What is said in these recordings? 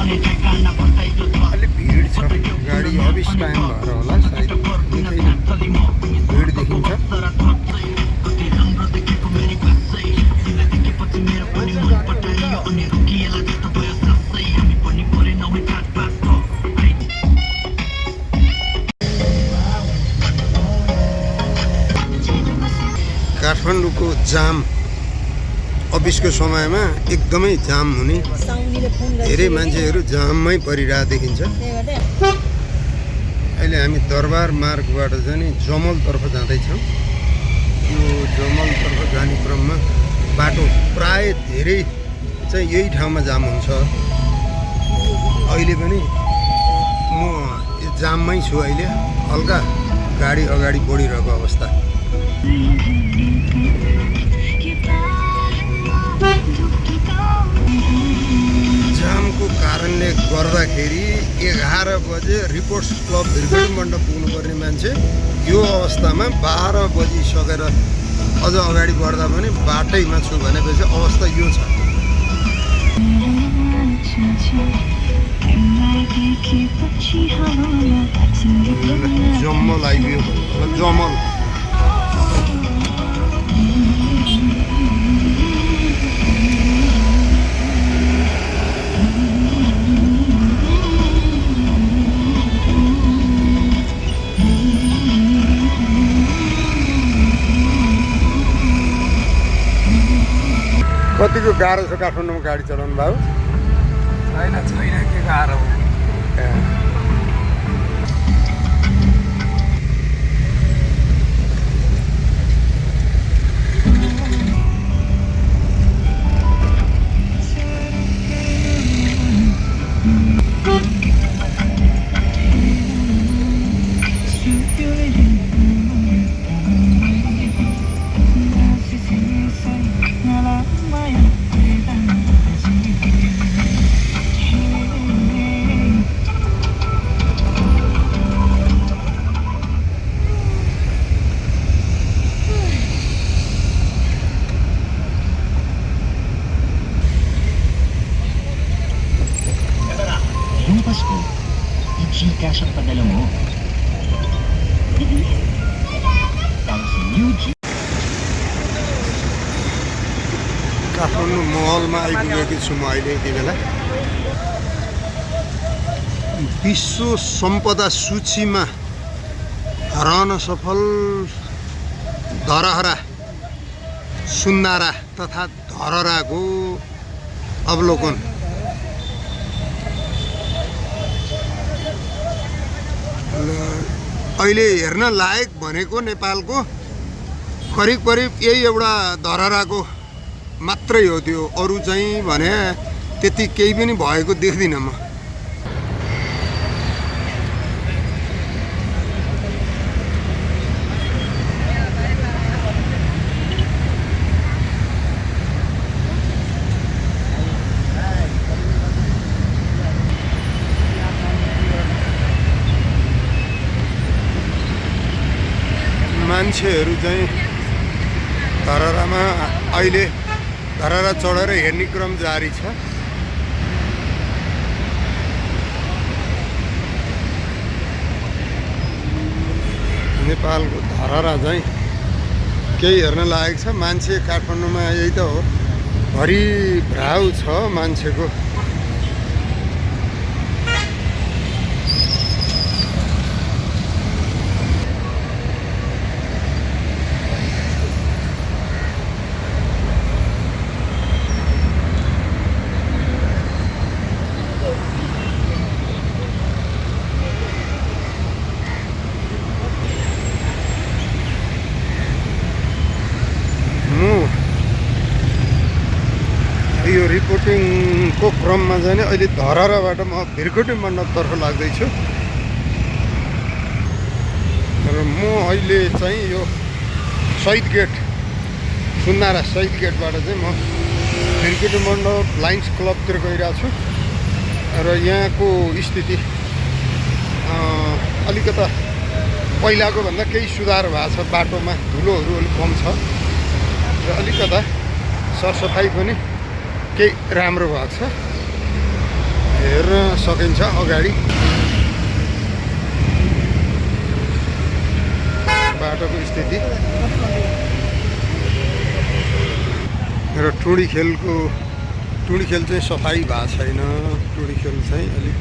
अलि भिड छ गाडी अबिस टाइम भएर होला सायद निकै भिड देखिन्छ काठमाडौँको जाम अफिसको समयमा एकदमै जाम हुने धेरै मान्छेहरू जाममै परिरहेको देखिन्छ अहिले हामी दरबार मार्गबाट चाहिँ जमलतर्फ जाँदैछौँ यो जमलतर्फ जाने क्रममा बाटो प्राय धेरै चाहिँ यही ठाउँमा जाम हुन्छ अहिले पनि म जाममै छु अहिले हल्का गाडी अगाडि बढिरहेको अवस्था जामको कारणले गर्दाखेरि 11 बजे रिपोर्ट्स क्लब भिरगढी मण्डप पुग्नुपर्ने मान्छे यो अवस्थामा 12 बजिसकेर अझ अगाडि बढ्दा पनि बाटैमा छु भनेपछि अवस्था यो छ जमल आइदियो जमल कतिको गाह्रो छ काठमाडौँमा गाडी चलाउनु भाउ छैन के गाह्रो Pasko, i-Gcash ang padala mo. Tapos new Kathmandu महलमा आइपुगेको छु म अहिले यति बेला विश्व सम्पदा सूचीमा रहन सफल धरहरा सुन्दारा तथा धरहराको अवलोकन अहिले हेर्न लायक भनेको नेपालको करिब यही एउटा धरहराको मात्रै हो त्यो अरू चाहिँ भने त्यति केही पनि भएको देख्दिनँ म मान्छेहरू चाहिँ धरहरामा अहिले धरहरा चढेर हेर्ने क्रम जारी छ नेपालको धरहरा चाहिँ केही हेर्न लायक छ मान्छे काठमाडौँमा यही त हो भरि भ्राउ छ मान्छेको यो रिपोर्टिङको क्रममा चाहिँ अहिले धरहराबाट म भिरगढी मण्डपतर्फ लाग्दैछु र म अहिले चाहिँ यो शहीद गेट सुन्दारा शहीद गेटबाट चाहिँ म भिरगढी मण्डप लायन्स क्लबतिर गइरहेको छु र यहाँको स्थिति अलिकता पहिलाको भन्दा केही सुधार भएको छ बाटोमा धुलोहरू अलिक कम छ र अलिकता सरसफाइ पनि केही राम्रो भएको छ हेर्न सकिन्छ अगाडि। बाटोको स्थिति र टुँडी खेल चाहिँ सफाइ भएको छैन। टुँडी खेल चाहिँ अलिक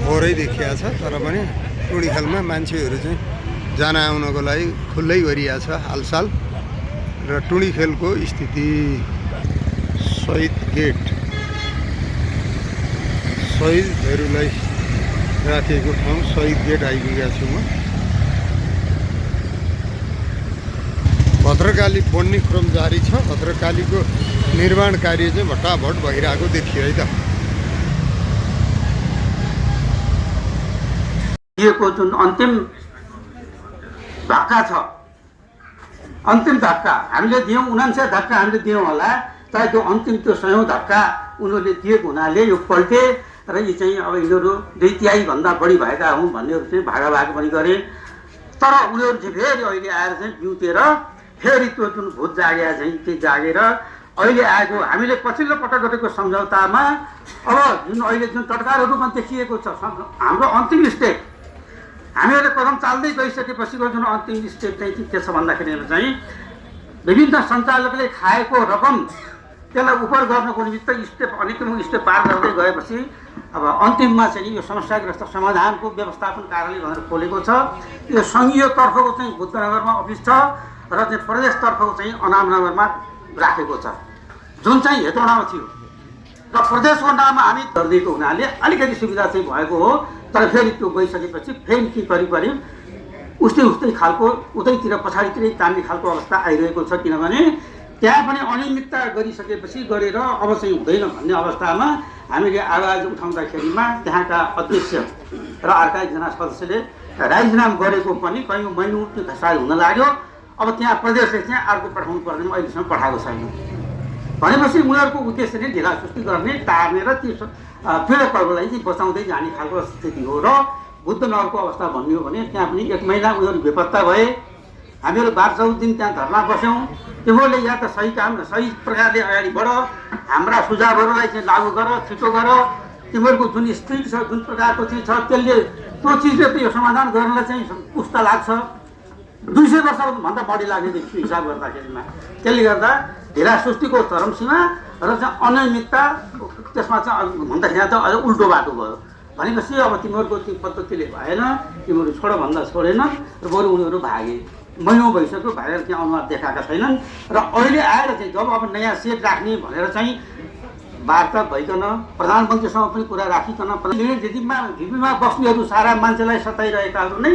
फोहोरै देखिया छ, तर पनि टुँडी खेलमा मान्छेहरू चाहिँ जान आउनको लागि खुल्लै गरिया छ हालसाल। र टुँडी खेलको स्थिति शहीद गेट, शहीदहरूलाई राखिएको ठाउँ शहीद गेट आइपुगेको छु म। भद्रकाली बन्ने क्रम जारी छ। भद्रकालीको निर्माण कार्य चाहिँ भट्टाभट भइरहेको देखियो है त। दिएको जुन अन्तिम धक्का छ, अन्तिम धक्का हामीले दियौँ, 99 धक्का हामीले दियौँ होला, तर त्यो अन्तिम त्यो 100औं धक्का उनीहरूले दिएको हुनाले यो पल्टे र यी चाहिँ अब यिनीहरू 2/3 बढी भएका हुन् भन्नेहरू चाहिँ भागाभाग पनि गरे। तर उनीहरू चाहिँ फेरि अहिले आएर चाहिँ बिउतेर फेरि त्यो जुन भूत जागेर चाहिँ त्यो जागेर अहिले आएको हामीले पछिल्लो पटक गरेको सम्झौतामा अब जुन अहिले जुन टटकारहरूमा देखिएको छ हाम्रो अन्तिम स्टेप, हामीहरूले कदम चाल्दै गइसकेपछिको जुन अन्तिम स्टेप चाहिँ के छ भन्दाखेरि चाहिँ विभिन्न सञ्चालकले खाएको रकम त्यसलाई उपर गर्नको निमित्त स्टेप अनेकौं स्टेप पार गर्दै गएपछि अब अन्तिममा चाहिँ यो समस्याग्रस्त समाधानको व्यवस्थापन कार्यालय भनेर खोलेको छ। यो सङ्घीय तर्फको चाहिँ बुद्धनगरमा अफिस छ र चाहिँ प्रदेशतर्फको चाहिँ अनामनगरमा राखेको छ, जुन चाहिँ हेटौडामा थियो। र प्रदेशको नाममा हामी गरिदिएको हुनाले अलिकति सुविधा चाहिँ भएको हो। तर फेरि त्यो गइसकेपछि फेरि के गरिपऱ्यो उस्तै खालको उतैतिर पछाडितिरै तान्ने खालको अवस्था आइरहेको छ। किनभने त्यहाँ पनि अनियमितता गरिसकेपछि गरेर अब चाहिँ हुँदैन भन्ने अवस्थामा हामीले आवाज उठाउँदाखेरिमा त्यहाँका अध्यक्ष र अर्का एकजना सदस्यले राजीनाम गरेको पनि कयौँ महिनौ सायद हुन लाग्यो। अब त्यहाँ प्रदेशले चाहिँ अर्को पठाउनु पर्ने अहिलेसम्म पठाएको छैन भनेपछि उनीहरूको उद्देश्य नै ढिलासुस्ती गर्ने, टार्ने र त्यो पीडितहरूलाई चाहिँ बचाउँदै जाने खालको स्थिति हो। र बुद्धनगरको अवस्था भन्ने हो भने त्यहाँ पनि 1 महिना उनीहरू बेपत्ता भए। हामीहरू 12-14 दिन त्यहाँ धर्ना बस्यौँ। तिमीहरूले या त सही काम सही प्रकारले अगाडि बढ, हाम्रा सुझावहरूलाई चाहिँ लागू गर, छिटो गर, तिमीहरूको जुन स्थिति छ जुन प्रकारको चिज छ त्यसले त्यो चिजले त यो समाधान गर्नलाई चाहिँ पुस्ता लाग्छ, 200 वर्षभन्दा बढी लाग्ने देखियो हिसाब गर्दाखेरिमा। त्यसले गर्दा ढिलासुस्तीको चरमसीमा र चाहिँ अनियमितता त्यसमा चाहिँ भन्दाखेरि त अझ उल्टो बाटो भयो भनेपछि अब तिमीहरूको त्यो पद्धतिले भएन, तिमीहरू छोड भन्दा छोडेन र बरु उनीहरू भागे। महिनौ भइसक्यो भागेर त्यहाँ अनुहार देखाएका छैनन्। र अहिले आएर चाहिँ जब अब नयाँ सेट राख्ने भनेर चाहिँ वार्ता भइकन प्रधानमन्त्रीसँग पनि कुरा राखिकन ढिपीमा बस्नेहरू सारा मान्छेलाई सताइरहेकाहरू नै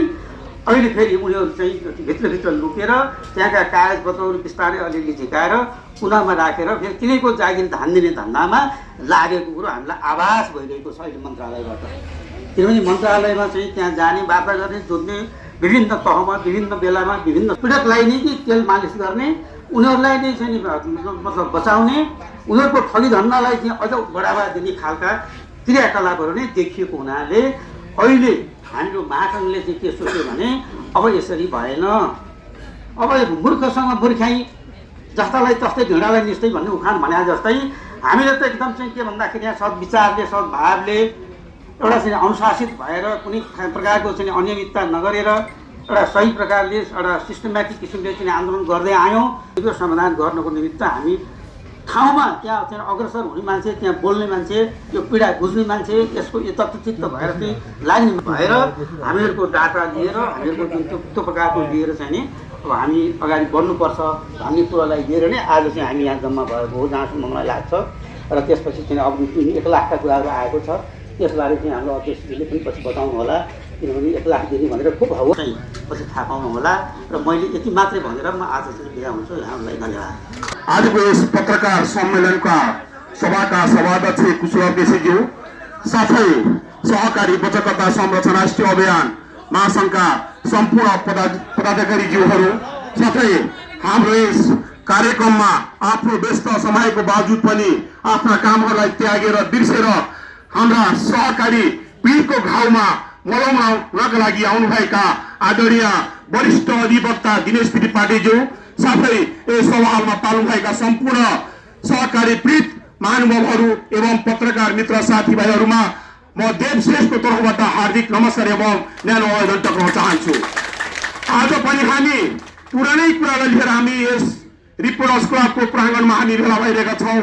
अहिले फेरि उनीहरू चाहिँ भित्रभित्र लुकेर त्यहाँका कागजपत्रहरू बिस्तारै अलिअलि झिकाएर कुनामा राखेर फेरि तिनैको जागिर धान्दिने धन्दामा लागेको कुरो हामीलाई आभास भइरहेको छ अहिले मन्त्रालयबाट। किनभने मन्त्रालयमा चाहिँ त्यहाँ जाने वार्ता गर्ने जोड्ने विभिन्न तहमा विभिन्न बेलामा विभिन्न पीडितलाई नै कि तेल मालिस गर्ने, उनीहरूलाई नै चाहिँ मतलब बचाउने, उनीहरूको ठगी धन्दालाई चाहिँ अझ बढावा दिने खालका क्रियाकलापहरू नै देखिएको हुनाले अहिले हाम्रो महासङ्घले चाहिँ के सोच्यो भने अब यसरी भएन, अब मूर्खसँग मूर्खाइ जस्तालाई तस्तै ढिँडालाई निस्दै भन्ने उखान भने जस्तै हामीले त एकदम चाहिँ के भन्दाखेरि यहाँ सद्विचारले सद्भावले एउटा चाहिँ अनुशासित भएर कुनै प्रकारको चाहिँ अनियमितता नगरेर एउटा सही प्रकारले एउटा सिस्टमेटिक किसिमले चाहिँ आन्दोलन गर्दै आयौँ। यो समाधान गर्नको निमित्त हामी ठाउँमा त्यहाँ चाहिँ अग्रसर हुने मान्छे, त्यहाँ बोल्ने मान्छे, यो पीडा बुझ्ने मान्छे, यसको यो तत्त्वचित्त भएर चाहिँ लाग्ने भएर हामीहरूको डाटा लिएर हामीहरूको जुन त्यो प्रकारको लिएर चाहिँ नि अब हामी अगाडि बढ्नुपर्छ भन्ने कुरालाई लिएर नै आज चाहिँ हामी यहाँ जम्मा भएको हो जहाँसम्म मलाई लाग्छ। र त्यसपछि चाहिँ अब 1 लाखका कुराहरू आएको छ, त्यसबारे चाहिँ हाम्रो अध्यक्षजीले पनि पछि बताउनु होला। किनभने 1 लाख दिने भनेर खुब हो चाहिँ पछि थाहा पाउनु होला। र मैले यति मात्रै भनेर म आज चाहिँ बिदा हुन्छु। यहाँलाई धन्यवाद। आजको यस पत्रकार सम्मेलनका सभाका सभाध्यक्ष कुशल केसीज्यू, साथै सहकारी बचतकर्ता संरक्षण राष्ट्रिय अभियान महासङ्घका सम्पूर्ण पदाधिकारीज्यूहरू, साथै हाम्रो यस कार्यक्रममा आफ्नो व्यस्त समयको बावजुद पनि आफ्ना कामहरूलाई त्यागेर बिर्सेर हाम्रा सहकारी पीडको घाउमा मलम लगाउनका लागि आउनुभएका आदरणीय वरिष्ठ अधिवक्ता दिनेश त्रिपाठीज्यू, साथै यस सभामा पाल्नुभएका सम्पूर्ण सहकारी पीडित महानुभावहरू एवं पत्रकार मित्र साथीभाइहरूमा म देवश्रेष्ठको तर्फबाट हार्दिक नमस्कार एवं न्यानो अभिनन्दन टक्राउन चाहन्छु। आज पनि हामी पुरानै कुरालाई लिएर हामी यस रिपोर्टर्स क्लबको प्राङ्गणमा हामी भेला भइरहेका छौँ।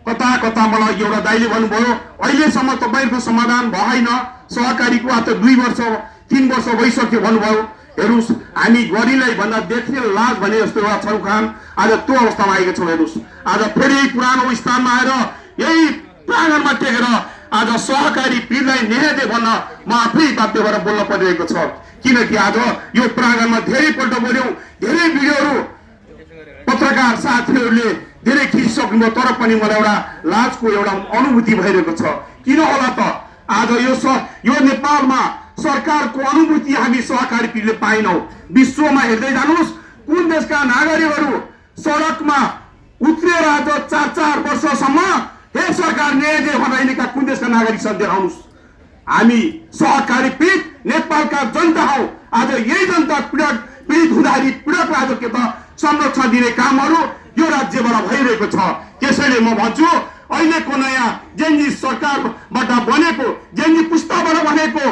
कता कता मलाई एउटा दाइले भन्नुभयो अहिलेसम्म तपाईँको समाधान भएन, सहकारीको आज 2 वर्ष 3 वर्ष भइसक्यो भन्नुभयो। हेर्नुहोस्, हामी गरिलाई भन्दा देख्ने लाज भने जस्तो एउटा छौँ खान आज त्यो अवस्थामा आएका छौँ। हेर्नुहोस्, आज फेरि पुरानो स्थानमा आएर यही प्राङ्गणमा टेकेर आज सहकारी पीरलाई न्याय दे भन्न म आफै बाध्य भएर बोल्न परिरहेको छ। किनकि आज यो प्राङ्गणमा धेरैपल्ट बोल्यौँ, धेरै भिडियोहरू पत्रकार साथीहरूले धेरै खिचिसक्नुभयो, तर पनि मलाई एउटा लाजको एउटा अनुभूति भइरहेको छ। किन होला त आज यो नेपालमा सरकारको अनुभूति हामी सहकारी पीरले पाएनौँ। विश्वमा हेर्दै जानुहोस्, कुन देशका नागरिकहरू सडकमा उत्रेर आज 4-4 वर्षसम्म हे सरकार न्याय दे भनाइनेका कुन देशका नागरिक छन् देखाउनुहोस्। हामी सहकारी पीडित नेपालका जनता हौ। आज यही जनता पीडित हुँदाखेरि पीडकलाई आज के त संरक्षण दिने कामहरू यो राज्यबाट भइरहेको छ। त्यसैले म भन्छु अहिलेको नयाँ जेनजी सरकारबाट बनेको जेनजी पुस्ताबाट बनेको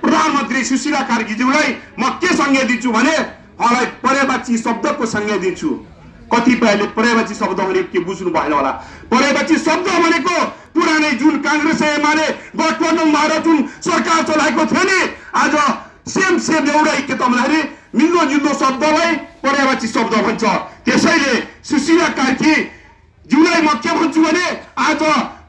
प्रधानमन्त्री सुशीला कार्कीज्यूलाई म के संज्ञा दिन्छु भने मलाई पर्यायवाची शब्दको संज्ञा दिन्छु। कतिपयले पर्यायवाची शब्द भनेको के बुझ्नु भएन होला। पर्यायवाची शब्द भनेको पुरानै जुन काङ्ग्रेस एमाले गठबन्धन भएर जुन सरकार चलाएको थियो नि, आज सेम एउटै के त भन्दाखेरि मिल्दो जुल्दो शब्दलाई पर्यायवाची शब्द भन्छ। त्यसैले सुशीला कार्की ज्यूलाई म के भन्छु भने आज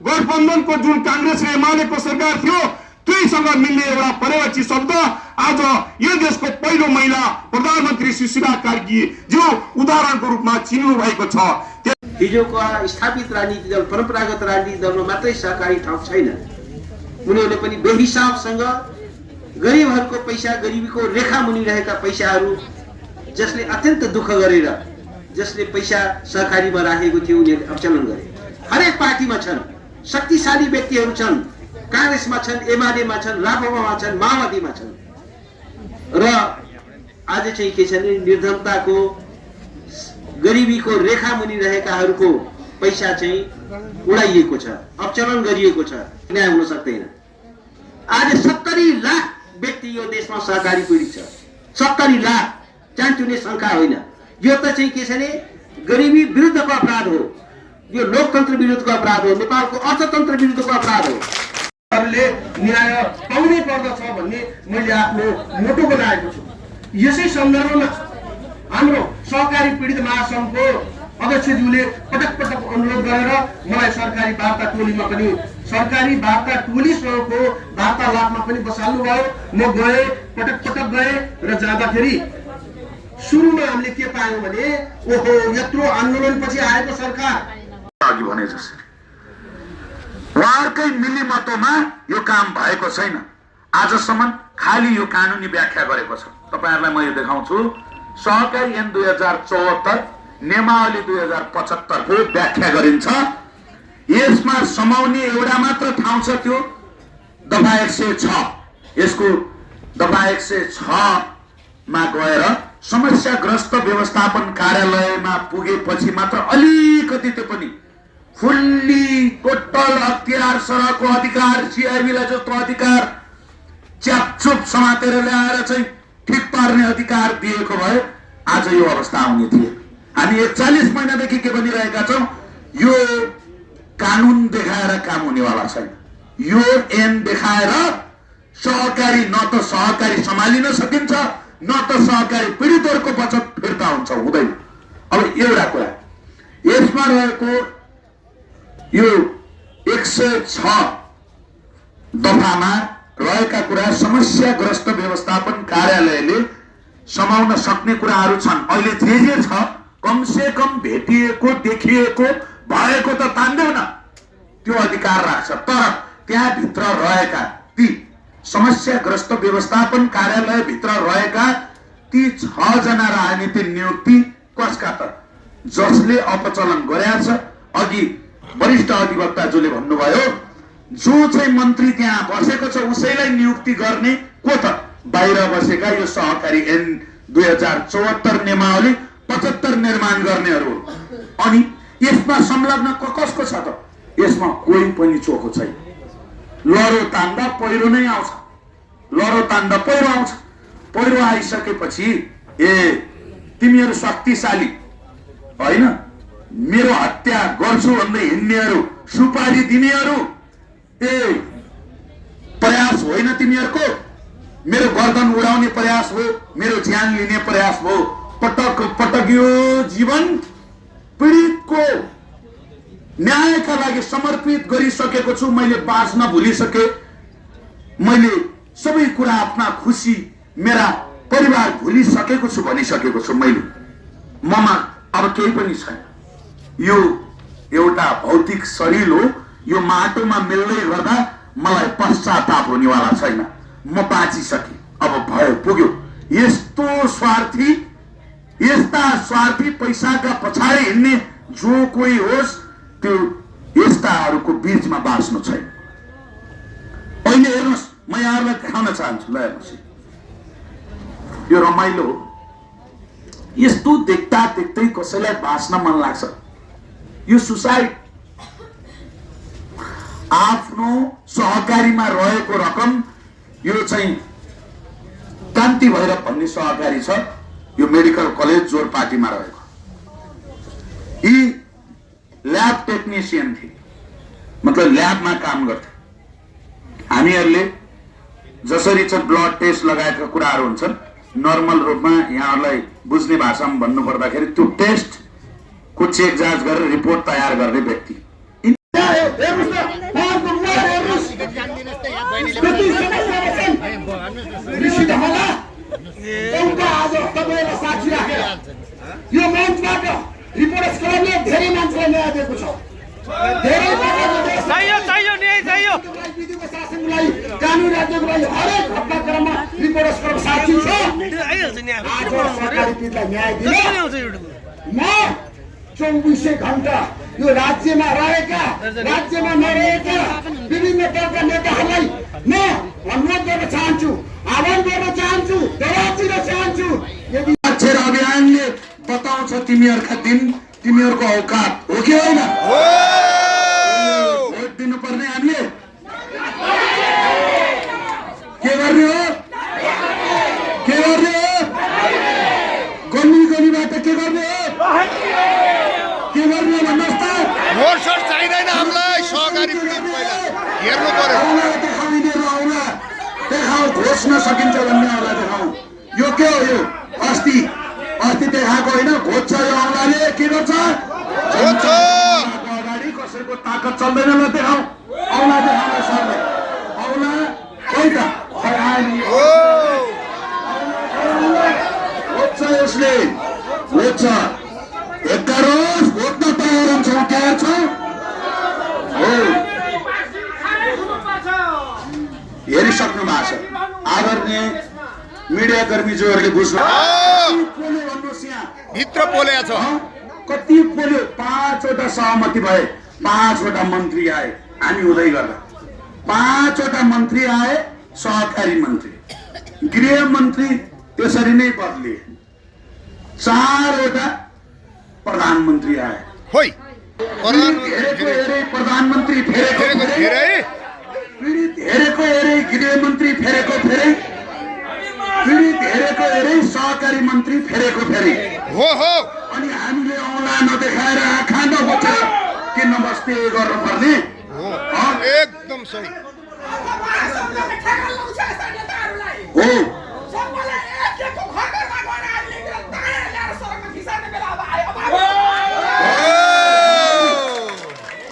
गठबन्धनको जुन काङ्ग्रेस र एमालेको सरकार थियो त्यहीसँग मिल्ने एउटा पर्यायवाची शब्द आज यो देशको पहिलो महिला प्रधानमन्त्री सुशीला कार्की जो उदाहरणको रूपमा चिन्नु भएको छ। हिजोका स्थापित राजनीतिक दल परम्परागत राजनीतिक दलमा मात्रै सहकारी ठाउँ छैन। उनीहरूले पनि बेहिसाबसँग गरिबहरूको पैसा, गरिबीको रेखा मुनि रहेका पैसाहरू जसले अत्यन्त दुःख गरेर जसले पैसा सहकारीमा राखेको थियो उनीहरूले अवचलन गरे। हरेक पार्टीमा छन्, शक्तिशाली व्यक्तिहरू छन्, काङ्ग्रेसमा छन्, एमालेमा छन्, राप्रपामा छन्, माओवादीमा छन्। र आज चाहिँ के छ भने निर्धनताको गरिबीको रेखा मुनि रहेकाहरूको पैसा चाहिँ उडाइएको छ, अवचलन गरिएको छ, न्याय हुन सक्दैन। आज 70 लाख व्यक्ति यो देशमा सहकारी पीडित छ। 70 लाख चान्चुने संख्या होइन। यो त चाहिँ के छ भने गरिबी विरुद्धको अपराध हो, यो लोकतन्त्र विरुद्धको अपराध हो, नेपालको अर्थतन्त्र विरुद्धको अपराध हो। न्याय पाउनै पर्दछ भन्ने मैले आफ्नो मोटो बनाएको छु। यसै सन्दर्भमा हाम्रो सहकारी पीडित महासङ्घको अध्यक्षज्यूले पटक पटक अनुरोध गरेर मलाई सरकारी वार्ता टोलीमा पनि सरकारी वार्ता टोलीसँगको वार्तालापमा पनि बसाल्नु भयो। म गएँ, पटक गएँ र जाँदाखेरि सुरुमा हामीले के पायौँ भने ओहो यत्रो आन्दोलनपछि आएको सरकार अघि भने जसरी उहाँहरूकै मिलिमतोमा यो काम भएको छैन। आजसम्म खालि यो कानुनी व्याख्या गरेको छ। तपाईहरुलाई म यो देखाउँछु। सहकारी ऐन 2074 नियमावली 2075 को व्याख्या गरिन्छ। यसमा समाउने एउटा मात्र ठाउँ छ, त्यो दफा 106। यसको दफा 106 मा गएर समस्याग्रस्त व्यवस्थापन कार्यालयमा पुगेपछि मात्र अलिकति त्यो पनि फुल्ली टोटल अख्तियार सरहको अधिकार सिआइबीलाई जस्तो अधिकार च्यापचुप समातेर ल्याएर चाहिँ ठिक पार्ने अधिकार दिएको भए आज यो अवस्था आउने थियो। हामी 41 महिनादेखि के भनिरहेका छौँ, यो कानुन देखाएर काम हुनेवाला छैन। यो ऐन देखाएर सहकारी न त सहकारी सम्हालिन सकिन्छ न त सहकारी पीडितहरूको बचत फिर्ता हुन्छ, हुँदैन। अब एउटा कुरा यसमा रहेको यो 106 दफामा रहेका कुरा समस्याग्रस्त व्यवस्थापन कार्यालयले समाउन सक्ने कुराहरू छन्। अहिले जे छ कमसे कम भेटिएको देखिएको भएको त तान्दैन, त्यो अधिकार राख्छ। तर त्यहाँ भित्र रहेका ती समस्याग्रस्त व्यवस्थापन कार्यालय भित्र रहेका ती 6 जना राजनीतिक नियुक्ति कसका त जसले अपचलन गरेछ। अघि वरिष्ठ अधिवक्ताज्यूले भन्नुभयो जो चाहिँ मन्त्री त्यहाँ बसेको छ उसैलाई नियुक्ति गर्ने को त बाहिर बसेका यो सहकारी ऐन 2074 नियमावली 75 निर्माण गर्नेहरू। अनि यसमा संलग्न कसको छ त? यसमा कोही पनि चोखो छैन। लहरो तान्दा पहिरो नै आउँछ, लहरो तान्दा पहिरो आउँछ। पहिरो आइसकेपछि तिमीहरू शक्तिशाली होइन, मेरो हत्या गर्छु भन्दै हिँड्नेहरू, सुपारी दिनेहरू, प्रयास होइन तिमीहरूको, मेरो गर्दन उडाउने प्रयास हो, मेरो ज्यान लिने प्रयास हो। पटक पटक यो जीवन पीडितको न्यायका लागि समर्पित गरिसकेको छु। मैले बाँच्न भुलिसके, मैले सबै कुरा, आफ्ना खुसी, मेरा परिवार भुलिसकेको छु भनिसकेको छु। मैले ममा अब केही पनि छैन। यो एउटा भौतिक शरीर हो, यो माटोमा मिल्दै गर्दा मलाई पश्चाताप हुनेवाला छैन। म बाँचिसके, अब भयो, पुग्यो। यस्ता स्वार्थी पैसाका पछाडि हिँड्ने जो कोही होस्, त्यो यस्ताहरूको बीचमा बाँच्नु छैन। अहिले हेर्नुहोस्, म यहाँहरूलाई देखाउन चाहन्छु। ल हेर्नुहोस्, यो रमाइलो हो। यस्तो देख्दा देख्दै कसैलाई बाँच्न मन लाग्छ। यो सुसाइड आफ्नो सहकारीमा रहेको रकम, यो चाहिँ कान्ति भैरव भन्ने सहकारी छ, यो मेडिकल कलेज जोरपाटीमा रहेको। यी ल्याब टेक्निसियन थिए, मतलब ल्याबमा काम गर्थे। हामीहरूले जसरी चाहिँ ब्लड टेस्ट लगाएका कुराहरू हुन्छन्, नर्मल रूपमा यहाँहरूलाई बुझ्ने भाषामा भन्नु पर्दाखेरि त्यो टेस्ट को चेक जाँच गरेर रिपोर्ट तयार गर्ने व्यक्ति। यो मञ्चबाट रिपोर्टर्स क्लबले धेरै मान्छेलाई न्याय दिएको छ। धेरै विधिको शासनको लागि, कानुन राज्यको लागि हरेक घटनाक्रममा रिपोर्टर्स क्लब साक्षी छ। आज सरकारी पीडितलाई न्याय दिन म 24 घण्टा यो राज्यमा रहेका, राज्यमा नरहेका विभिन्न दलका नेताहरूलाई म अनुरोध गर्न चाहन्छु, आह्वान गर्न चाहन्छु, दबाब दिन चाहन्छु। यदि अक्षर अभियानले बताउँछ तिमीहरूका दिन, तिमीहरूको औकात हो कि होइन? भोट दिनुपर्ने हामीले के गर्ने हो? के गर्ने हो? गनीबाट के गर्ने हो? के गर्ने हो भन्नुहोस् त? भोट सोट चाहिँदैन हामीलाई, सहकारी पीडित पहिला हेर्नु पर्यो। देखाऊ, घोच्न सकिन्छ भन्ने औँला देखाऊ। यो के हो? यो अस्ति देखाएको होइन, घोच्छ यो औँलाले। के गर्छ? अगाडि कसैको ताकत चल्दैन। ल देखाऊ, औँला देखाउन सर्ने औँला खोइ त, घोच्छ यसले, घोच्छ। एकरोज घोच्न तयार हुन्छौ, तयार छौ? हेरिसक्नु भएको छ आदरणीय मिडिया कर्मीज्यूहरूले। बुझ्नु भन्नुहोस्, यहाँ भित्र पोलेको छ। कति पोल्यो? 5वटा सहमति भए, 5वटा मन्त्री आए। हामी हुँदै गर्दा 5वटा मन्त्री आए, सहकारी मन्त्री, गृह मन्त्री त्यसरी नै बदलिए, 4वटा प्रधानमन्त्री आए। खोइ प्रधानमन्त्री फेरेको फेरै, पीडित हेरेको हेरे गृह मन्त्री फेरेको फेरै, पीडित हेरेको हेरे सहकारी मन्त्री फेरेको फेरि हो। अनि हामीले औँला नदेखाएर, आँखा नबोचेर के नमस्ते गर्नुपर्ने? एकदम सही हो।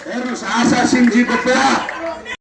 हेर्नुहोस्, आशा सिंहजीको पेला